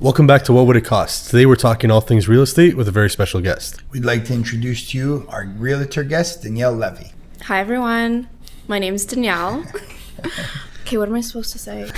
Welcome back to What Would It Cost? Today we're talking all things real estate with a very special guest. We'd like to introduce to you our realtor guest, Danielle Levy. Hi everyone, my name is Danielle. Okay, what am I supposed to say?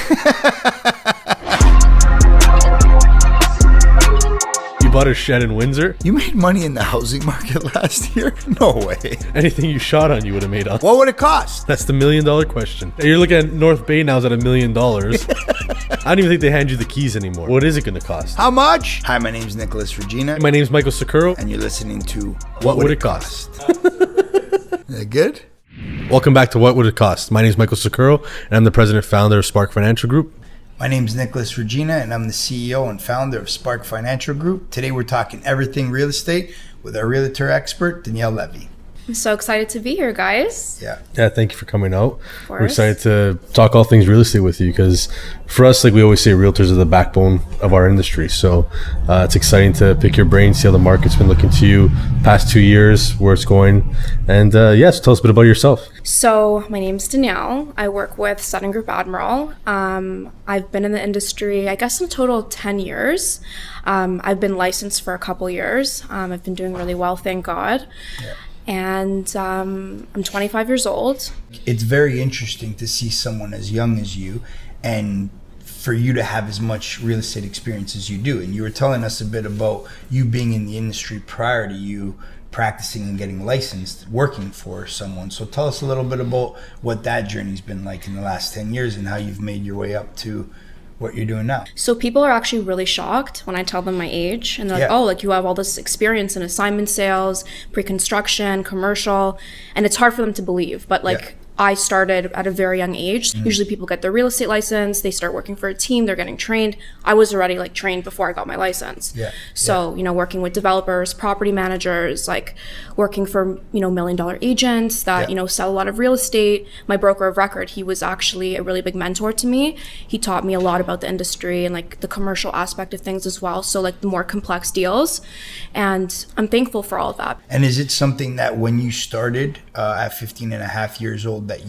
You bought a shed in Windsor? You made money in the housing market last year? No way. Anything you shot on you would have made on. What would it cost? That's the $1 million question. You're looking at North Bay now is at $1 million. I don't even think they hand you the keys anymore. What is it going to cost? How much? Hi, my name's Nicholas Regina. My name's Michael Sakuro. And you're listening to What Would It Cost? Is that good? Welcome back to What Would It Cost? My name's Michael Sakuro, and I'm the president and founder of Spark Financial Group. My name's Nicholas Regina, and I'm the CEO and founder of Spark Financial Group. Today we're talking everything real estate with our realtor expert, Danielle Levy. I'm so excited to be here, guys. Yeah, thank you for coming out. Of course. We're excited to talk all things real estate with you because for us, like we always say, realtors are the backbone of our industry. So it's exciting to pick your brain, see how the market's been looking to you past 2 years, where it's going. And yes, tell us a bit about yourself. So my name's Danielle. I work with Sutton Group Admiral. I've been in the industry, I guess in total 10 years. I've been licensed for a couple years. I've been doing really well, thank God. Yeah. And I'm 25 years old. It's very interesting to see someone as young as you and for you to have as much real estate experience as you do. And you were telling us a bit about you being in the industry prior to you practicing and getting licensed, working for someone. So tell us a little bit about what that journey's been like in the last 10 years and how you've made your way up to what you're doing now. So people are actually really shocked when I tell them my age, and they're like, oh, like you have all this experience in assignment sales, pre-construction, commercial, and it's hard for them to believe, but like I started at a very young age. Usually people get their real estate license, they start working for a team, they're getting trained. I was already like trained before I got my license. So, you know, working with developers, property managers, like working for, you know, $1 million agents that, you know, sell a lot of real estate. My broker of record, he was actually a really big mentor to me. He taught me a lot about the industry and like the commercial aspect of things as well. So like the more complex deals. And I'm thankful for all of that. And is it something that when you started at 15 and a half years old that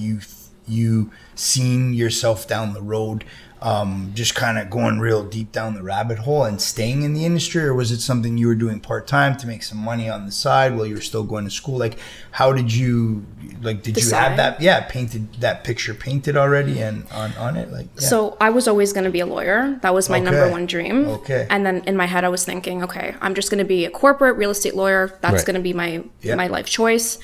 you seen yourself down the road just kind of going real deep down the rabbit hole and staying in the industry, or was it something you were doing part-time to make some money on the side while you were still going to school? Like how did you did decide? You have that painted, that picture painted already and on it? So I was always going to be a lawyer. That was my number one dream. And then in my head I was thinking, okay, I'm just going to be a corporate real estate lawyer. That's going to be my life choice.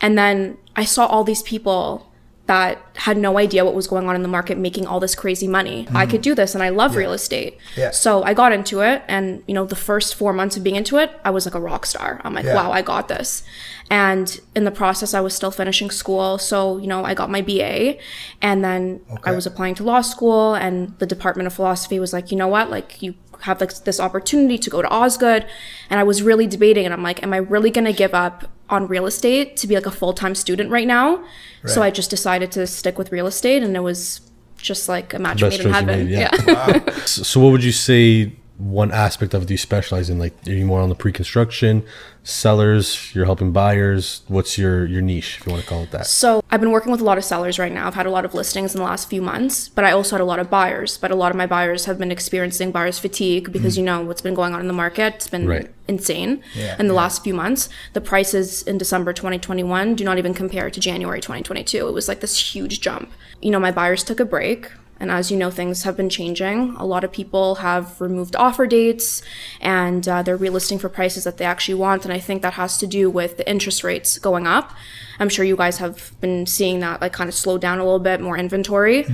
And then I saw all these people that had no idea what was going on in the market making all this crazy money. I could do this and I love real estate. So I got into it, and you know, the first 4 months of being into it, I was like a rock star. I'm like, wow, I got this. And in the process, I was still finishing school. So, you know, I got my BA, and then I was applying to law school, and the Department of Philosophy was like, you know what, like you have like this opportunity to go to Osgood. And I was really debating, and I'm like, am I really gonna give up on real estate to be like a full-time student right now? So I just decided to stick with real estate, and it was just like a match made in heaven. Wow. So what would you say one aspect of it you specialize in? Like, are you more on the pre-construction, sellers, you're helping buyers? What's your niche, if you want to call it that? So I've been working with a lot of sellers right now. I've had a lot of listings in the last few months, but I also had a lot of buyers. But a lot of my buyers have been experiencing buyer's fatigue because you know what's been going on in the market. It's been insane in the last few months. The prices in December 2021 do not even compare to January 2022. It was like this huge jump. You know, my buyers took a break. And as you know, things have been changing. A lot of people have removed offer dates, and they're relisting for prices that they actually want. And I think that has to do with the interest rates going up. I'm sure you guys have been seeing that like kind of slow down a little bit, more inventory.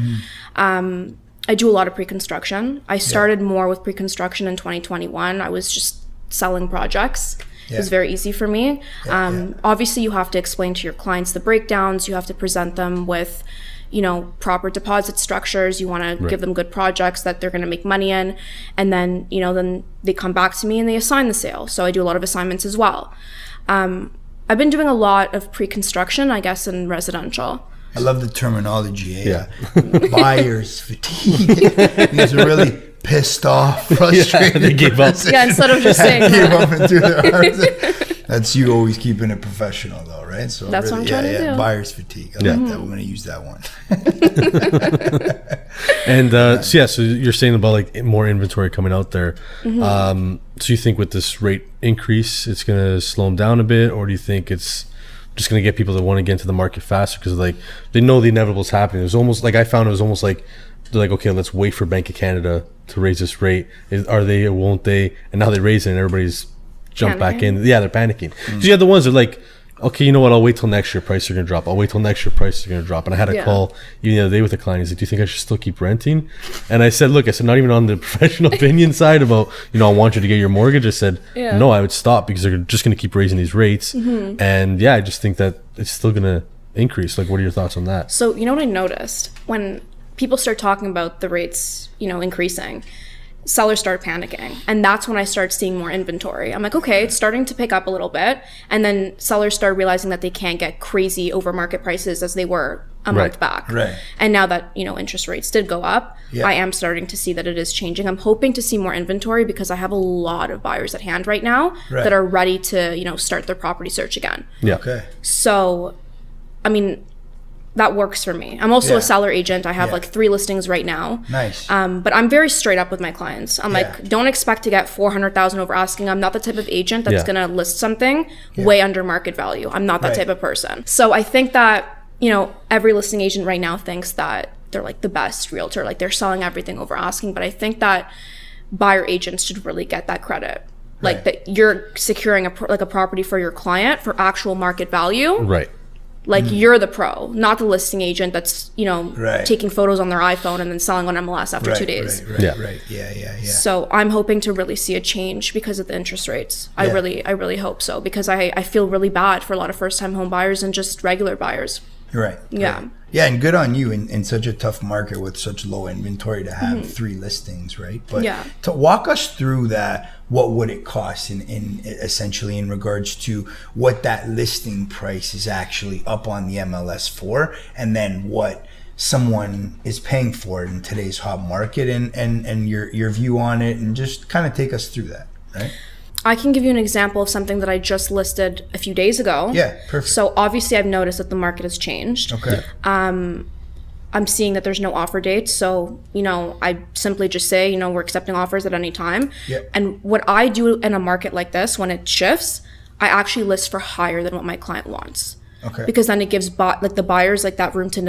I do a lot of pre-construction. I started more with pre-construction in 2021. I was just selling projects. It was very easy for me. Obviously, you have to explain to your clients the breakdowns. You have to present them with, you know, proper deposit structures. You want to give them good projects that they're going to make money in. And then, you know, then they come back to me and they assign the sale. So I do a lot of assignments as well. I've been doing a lot of pre-construction, I guess, in residential. I love the terminology. Buyer's fatigue. These are really pissed off, frustrated. They gave up. Instead of just saying gave up and threw their arms. That's you always keeping it professional, though, right? So that's what I'm trying to do. Buyer's fatigue. I like that. We're going to use that one. And so you're saying about like more inventory coming out there. So you think with this rate increase, it's going to slow them down a bit, or do you think it's just going to get people to want to get into the market faster because like they know the inevitable is happening? It was almost like I found it was almost like they're like, okay, let's wait for Bank of Canada to raise this rate. Are they or won't they? And now they raise it, and everybody's jumped back in. Yeah, they're panicking. So you have the ones that are like, okay, you know what? I'll wait till next year. Prices are going to drop. I'll wait till next year. Prices are going to drop. And I had a call even the other day with a client. He's like, do you think I should still keep renting? And I said, look, not even on the professional opinion side about, I want you to get your mortgage. I said, no, I would stop because they're just going to keep raising these rates. And I just think that it's still going to increase. Like, what are your thoughts on that? So, you know what I noticed? When people start talking about the rates, increasing, sellers start panicking, and that's when I start seeing more inventory. I'm like, okay, it's starting to pick up a little bit, and then sellers start realizing that they can't get crazy over market prices as they were a month back. And now that interest rates did go up, I am starting to see that it is changing. I'm hoping to see more inventory because I have a lot of buyers at hand right now that are ready to start their property search again. So I mean, that works for me. I'm also a seller agent. I have like 3 listings right now. Nice. But I'm very straight up with my clients. I'm like, don't expect to get 400,000 over asking. I'm not the type of agent that's going to list something way under market value. I'm not that type of person. So I think that, every listing agent right now thinks that they're like the best realtor. Like they're selling everything over asking. But I think that buyer agents should really get that credit. Like that you're securing a property for your client for actual market value. Right. Like you're the pro, not the listing agent that's, taking photos on their iPhone and then selling on MLS after 2 days. Yeah. So I'm hoping to really see a change because of the interest rates. I really hope so, because I feel really bad for a lot of first-time home buyers and just regular buyers. Yeah, and good on you in such a tough market with such low inventory to have 3 listings, right? But to walk us through that, what would it cost in essentially in regards to what that listing price is actually up on the MLS for, and then what someone is paying for it in today's hot market, and your view on it, and just kind of take us through that, right? I can give you an example of something that I just listed a few days ago. Yeah, perfect. So obviously I've noticed that the market has changed. Okay. I'm seeing that there's no offer dates. So, I simply just say, we're accepting offers at any time. Yep. And what I do in a market like this, when it shifts, I actually list for higher than what my client wants. Okay. Because then it gives the buyers that room to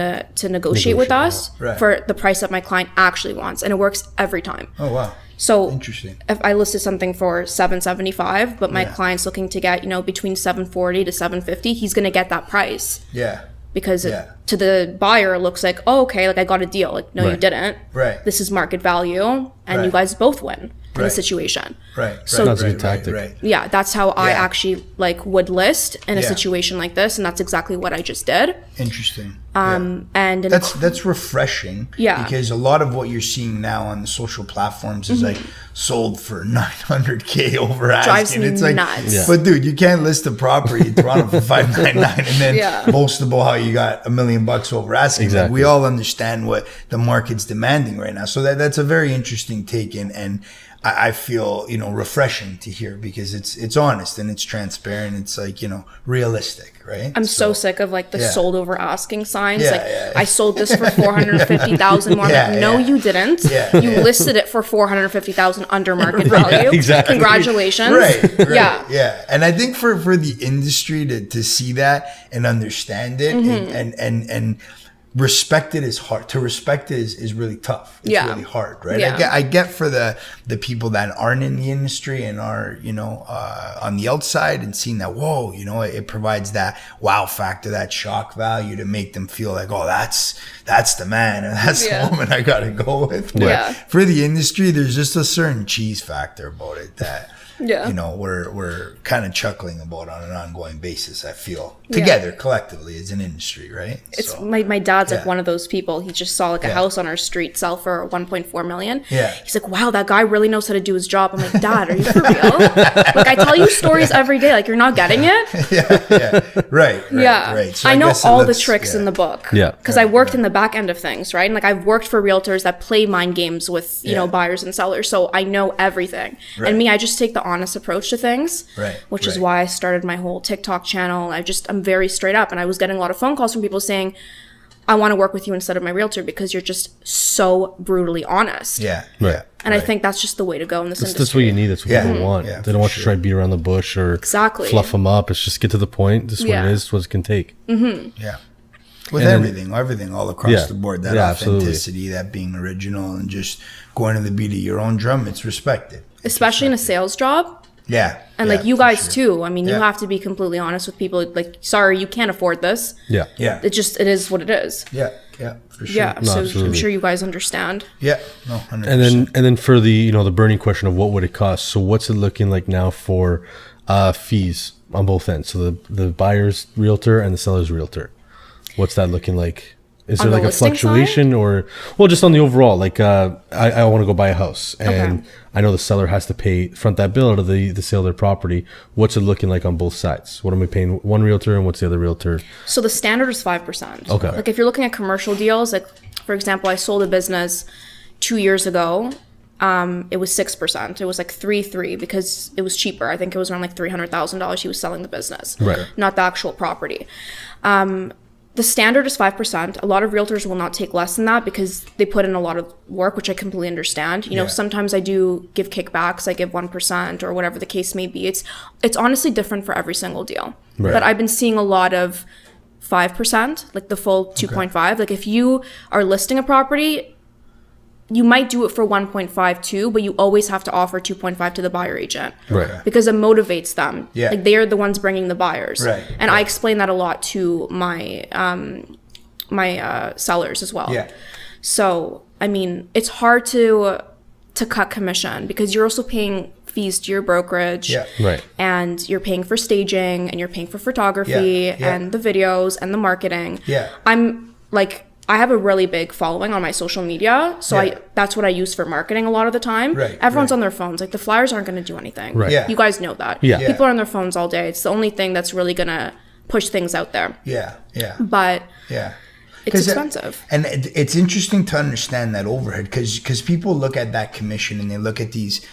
negotiate with us for the price that my client actually wants. And it works every time. Oh, wow. So interesting. If I listed something for $775, but my client's looking to get, between $740 to $750, he's going to get that price. Yeah. Because to the buyer, it looks like, oh, okay, I got a deal. Like, no, you didn't. Right. This is market value, and you guys both win in the situation. Right. So that's a good tactic. Right. Yeah, that's how I actually would list in a situation like this, and that's exactly what I just did. Interesting. And that's refreshing. Yeah. Because a lot of what you're seeing now on the social platforms is like sold for $900K over asking. Drives me it's like nuts. Yeah. But dude, you can't list a property in Toronto for $599 and then boast about how you got $1 million over asking. Exactly. Like, we all understand what the market's demanding right now. So that's a very interesting take, and I feel, refreshing to hear, because it's honest and it's transparent. It's like, realistic, right? I'm so sick of the sold over asking signs. I sold this for $450,000 more. No, you didn't. You listed it for $450,000 under market value. Exactly. Congratulations. Right. Yeah. And I think for the industry to see that and understand it and respect it is hard. To respect it is really tough. It's really hard, right? I get for the people that aren't in the industry and are, on the outside, and seeing that, whoa, it provides that wow factor, that shock value to make them feel like, oh, that's the man, and that's the woman I got to go with. But for the industry, there's just a certain cheese factor about it that, we're kind of chuckling about on an ongoing basis, I feel, together collectively as an industry, right? It's so, my dad's one of those people. He just saw a house on our street sell for $1.4 million. He's like, wow, that guy really knows how to do his job. I'm like, Dad, are you for real? I tell you stories every day, you're not getting it. Right. So I know all the tricks in the book. Because I worked in the back end of things, right? And I've worked for realtors that play mind games with buyers and sellers, so I know everything. And me, I just take the honest approach to things, which is why I started my whole TikTok channel. I'm very straight up, and I was getting a lot of phone calls from people saying, I want to work with you instead of my realtor because you're just so brutally honest. And I think that's just the way to go in this industry. That's what you need. That's what people want. They don't want you to try to beat around the bush or fluff them up. It's just get to the point. This is what it is. What it can take. With everything all across the board, that authenticity, that being original, and just going to the beat of your own drum, it's respected. Especially in a sales job. And like you guys too. I mean, you have to be completely honest with people. Like, sorry, you can't afford this. It is what it is. For sure. So I'm sure you guys understand. 100%. And then for the the burning question of what would it cost. So what's it looking like now for fees on both ends? So the buyer's realtor and the seller's realtor. What's that looking like? Is there like a fluctuation or, well, just on the overall, like I want to go buy a house and I know the seller has to front that bill out of the sale of their property. What's it looking like on both sides? What am I paying one realtor and what's the other realtor? So the standard is 5%. Okay. Like if you're looking at commercial deals, like for example, I sold a business 2 years ago. It was 6%. It was like 3.3 because it was cheaper. I think it was around like $300,000 he was selling the business, not the actual property. The standard is 5%. A lot of realtors will not take less than that because they put in a lot of work, which I completely understand. You know, sometimes I do give kickbacks. I give 1% or whatever the case may be. It's honestly different for every single deal. But I've been seeing a lot of 5%, like the full 2.5. Like if you are listing a property, you might do it for 1.5 too, but you always have to offer 2.5 to the buyer agent, because it motivates them. Like they are the ones bringing the buyers, and I explain that a lot to my my sellers as well. So I mean, it's hard to cut commission because you're also paying fees to your brokerage, and you're paying for staging, and you're paying for photography, and the videos and the marketing. I have a really big following on my social media, so that's what I use for marketing a lot of the time. Everyone's on their phones. Like the flyers aren't going to do anything. You guys know that. People are on their phones all day. It's the only thing that's really going to push things out there. But it's expensive. And it's interesting to understand that overhead because people look at that commission and they look at these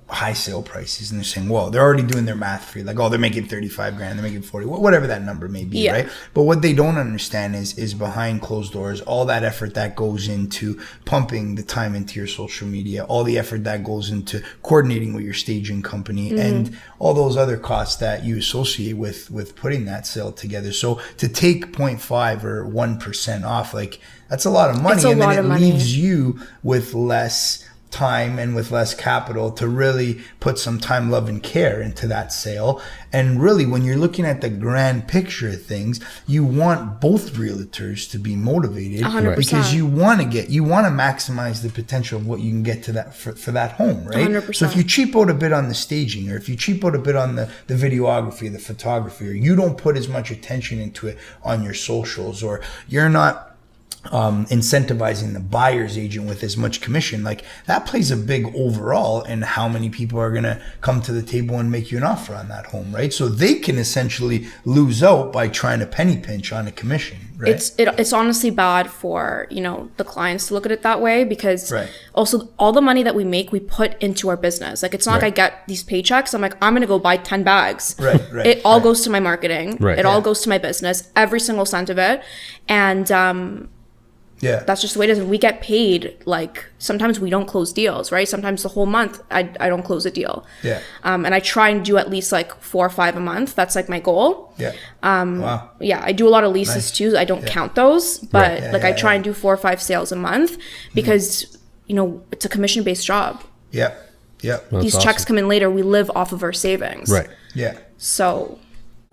high sale prices and they're saying, well, they're already doing their math for you, like, oh, they're making 35 grand, they're making 40, whatever that number may be, right? But what they don't understand is behind closed doors, all that effort that goes into pumping the time into your social media, all the effort that goes into coordinating with your staging company, and all those other costs that you associate with putting that sale together. So to take 0.5 or 1% off, like that's a lot of money, and then it leaves you with less time and with less capital to really put some time, love, and care into that sale. And really, when you're looking at the grand picture of things, you want both realtors to be motivated 100%. Because you want to maximize the potential of what you can get to that for that home, right? 100%. So if you cheap out a bit on the staging, or if you cheap out a bit on the videography, the photography, or you don't put as much attention into it on your socials, or you're not incentivizing the buyer's agent with as much commission, like that plays a big overall in how many people are going to come to the table and make you an offer on that home, right? So they can essentially lose out by trying to penny pinch on a commission, right? It's honestly bad for, the clients to look at it that way, because also all the money that we make, we put into our business. Like it's not like I get these paychecks, I'm like, I'm going to go buy 10 bags. It all goes to my marketing. It all goes to my business, every single cent of it. And that's just the way it is. And we get paid, like sometimes we don't close deals, right? Sometimes the whole month I don't close a deal. And I try and do at least like 4 or 5 a month. That's like my goal. I do a lot of leases too. I don't count those, but I try and do 4 or 5 sales a month because it's a commission-based job. These checks come in later. We live off of our savings. So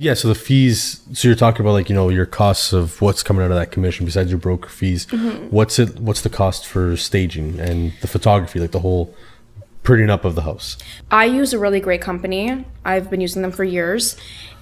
the fees, so you're talking about your costs of what's coming out of that commission besides your broker fees. What's the cost for staging and the photography, like the whole prettying up of the house? I use a really great company. I've been using them for years.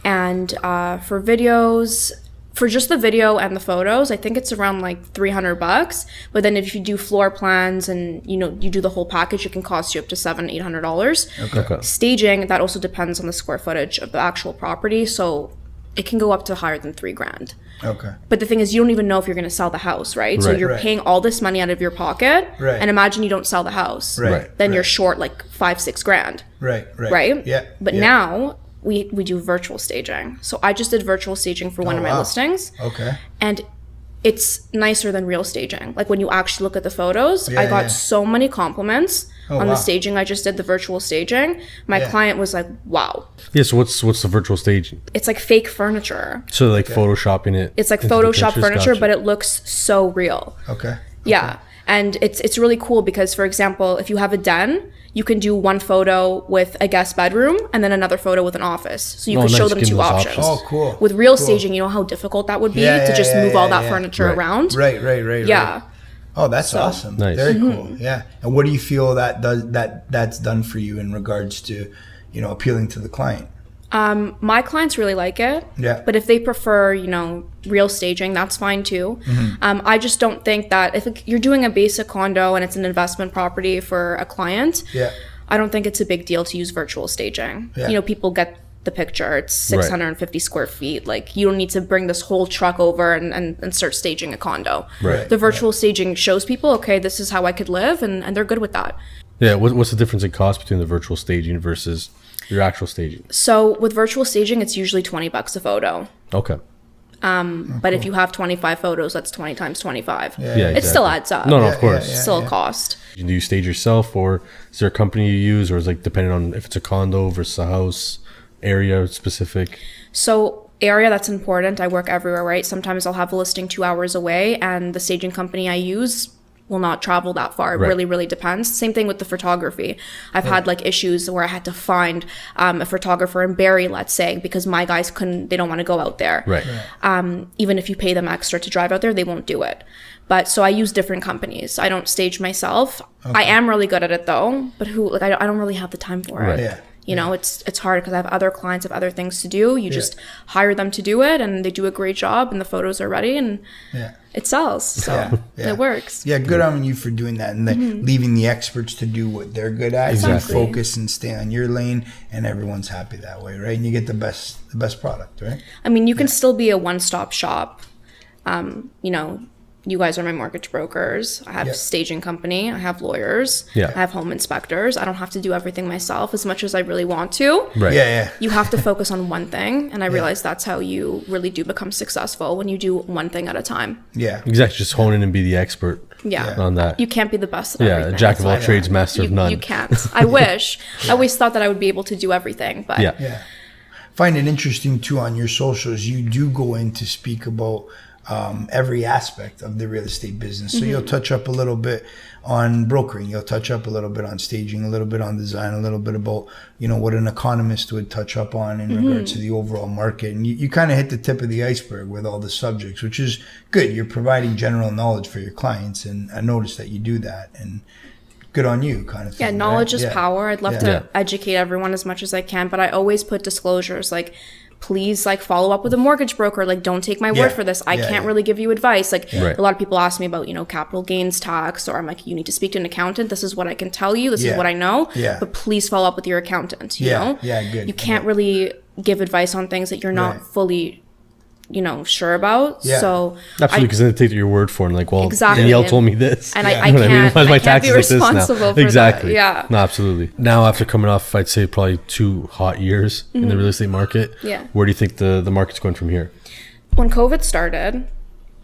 And for videos, for just the video and the photos, I think it's around like $300. But then if you do floor plans and you do the whole package, it can cost you up to $700-800. Staging, that also depends on the square footage of the actual property, so it can go up to higher than $3,000. Okay. But the thing is, you don't even know if you're going to sell the house, right? So you're paying all this money out of your pocket, and imagine you don't sell the house. Then you're short like $5-6 grand. Right? Yeah. But now we do virtual staging. So I just did virtual staging for one of my listings. Okay. And it's nicer than real staging. Like when you actually look at the photos, I got so many compliments on the staging I just did, the virtual staging. My client was like, wow. Yeah, so what's the virtual staging? It's like fake furniture. So like photoshopping it. It's like Photoshop furniture, but it looks so real. Okay. Yeah. And it's really cool because, for example, if you have a den, you can do one photo with a guest bedroom and then another photo with an office. So you can show them two options. Oh, cool. With real staging, you know how difficult that would be to just move all that furniture around? Right. Yeah. Oh, that's awesome. Nice. Very cool. Yeah. And what do you feel that's done for you in regards to, appealing to the client? My clients really like it. Yeah. But if they prefer, real staging, that's fine too. I just don't think that if you're doing a basic condo and it's an investment property for a client, I don't think it's a big deal to use virtual staging. Yeah. People get the picture. It's 650 square feet. Like, you don't need to bring this whole truck over and start staging a condo. Right. The virtual staging shows people, okay, this is how I could live, and they're good with that. Yeah. What's the difference in cost between the virtual staging versus your actual staging? So with virtual staging, it's usually $20 a photo. Okay. But if you have 25 photos, that's 20 times 25. Yeah, exactly. It still adds up. No, of course. It's still a cost. Do you stage yourself, or is there a company you use, or is it like depending on if it's a condo versus a house, area specific? So area, that's important. I work everywhere, right? Sometimes I'll have a listing 2 hours away and the staging company I use will not travel that far. It really, really depends. Same thing with the photography. I've had like issues where I had to find a photographer in Barrie, let's say, because my guys they don't want to go out there. Even if you pay them extra to drive out there, they won't do it. But so I use different companies. I don't stage myself. I am really good at it though, but I don't really have the time for it. It's hard because I have other clients, have other things to do. You just hire them to do it and they do a great job and the photos are ready and it sells. So it works. Yeah, good on you for doing that and leaving the experts to do what they're good at. Exactly. You focus and stay on your lane and everyone's happy that way, right? And you get the best product, right? I mean, you can still be a one-stop shop. You guys are my mortgage brokers. I have a staging company. I have lawyers. I have home inspectors. I don't have to do everything myself as much as I really want to. You have to focus on one thing. And I realize that's how you really do become successful, when you do one thing at a time. Exactly. Just hone in and be the expert on that. You can't be the best at everything. Jack of all trades, master of none. You can't. I wish. I always thought that I would be able to do everything. But Find it interesting too on your socials. You do go in to speak about every aspect of the real estate business. So you'll touch up a little bit on brokering, you'll touch up a little bit on staging, a little bit on design, a little bit about, what an economist would touch up on in regards to the overall market. And you kind of hit the tip of the iceberg with all the subjects, which is good. You're providing general knowledge for your clients. And I noticed that you do that, and good on you kind of thing. Yeah, knowledge is power. I'd love to educate everyone as much as I can, but I always put disclosures like, please follow up with a mortgage broker. Don't take my word for this. I can't really give you advice. A lot of people ask me about, capital gains tax, or I'm like, you need to speak to an accountant. This is what I can tell you. This is what I know. But please follow up with your accountant. You know? Good. You can't really give advice on things that you're not fully sure about. So absolutely, because then they take your word for it, and exactly. Danielle told me this, and I can't, my I can't be responsible for exactly. that. No, absolutely. Now, after coming off, I'd say probably 2 hot years in the real estate market. Where do you think the market's going from here? When COVID started,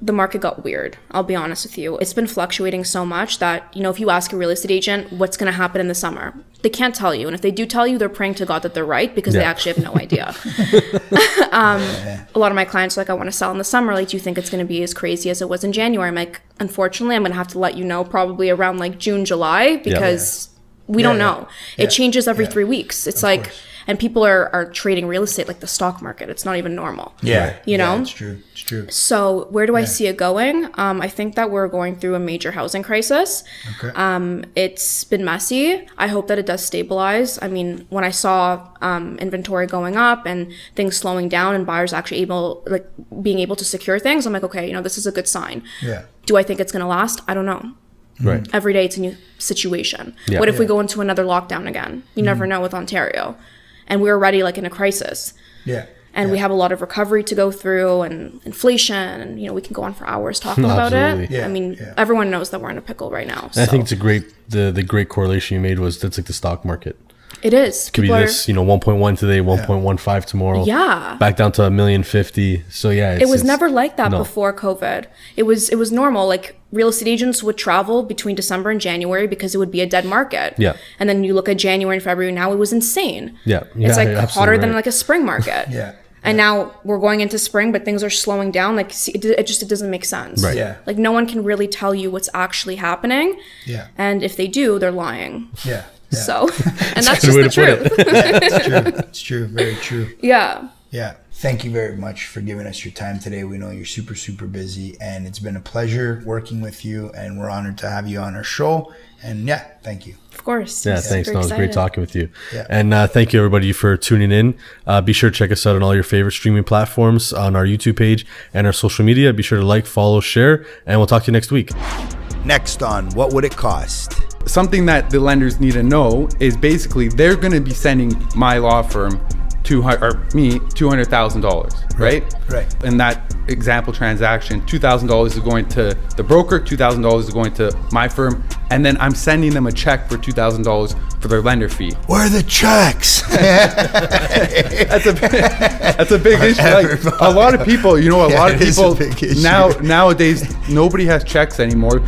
the market got weird. I'll be honest with you. It's been fluctuating so much that, if you ask a real estate agent what's going to happen in the summer, they can't tell you. And if they do tell you, they're praying to God that they're right, because they actually have no idea. A lot of my clients are like, I want to sell in the summer. Do you think it's going to be as crazy as it was in January? I'm like, unfortunately, I'm going to have to let you know probably around June, July, because we don't know. It changes every 3 weeks. It's and people are trading real estate like the stock market. It's not even normal. It's true. So where do I see it going? I think that we're going through a major housing crisis. It's been messy. I hope that it does stabilize. I mean, when I saw inventory going up and things slowing down and buyers actually being able to secure things, I'm like, okay, this is a good sign. Do I think it's going to last? I don't know. Right. Every day it's a new situation. What if we go into another lockdown again? You never know with Ontario. And we're already in a crisis. And we have a lot of recovery to go through and inflation. And, you know, we can go on for hours talking about it. Yeah, I mean, everyone knows that we're in a pickle right now. I think it's a great, the great correlation you made was that's like the stock market. It is. Could be this, you know, 1.1 today, 1.15 tomorrow. Yeah. Back down to $1,050,000. So yeah, it was never like that before COVID. It was normal. Like real estate agents would travel between December and January because it would be a dead market. Yeah. And then you look at January and February now, it was insane. Yeah. It's like hotter than like a spring market. Yeah. And now we're going into spring, but things are slowing down. Like it doesn't make sense. Right. Yeah. Like no one can really tell you what's actually happening. Yeah. And if they do, they're lying. Yeah. So, and that's just the truth. It's true. It's true. Very true. Yeah. Yeah. Thank you very much for giving us your time today. We know you're super, super busy, and it's been a pleasure working with you, and we're honored to have you on our show. And yeah, thank you. Of course. Yeah, thanks. No, it was great talking with you. Yeah. And thank you, everybody, for tuning in. Be sure to check us out on all your favorite streaming platforms, on our YouTube page and our social media. Be sure to like, follow, share, and we'll talk to you next week. Next on What Would It Cost? Something that the lenders need to know is basically they're going to be sending my law firm $200,000, right? Right. In that example transaction, $2,000 is going to the broker, $2,000 is going to my firm, and then I'm sending them a check for $2,000 for their lender fee. Where are the checks? That's a big issue. Like a lot of people, nowadays nobody has checks anymore.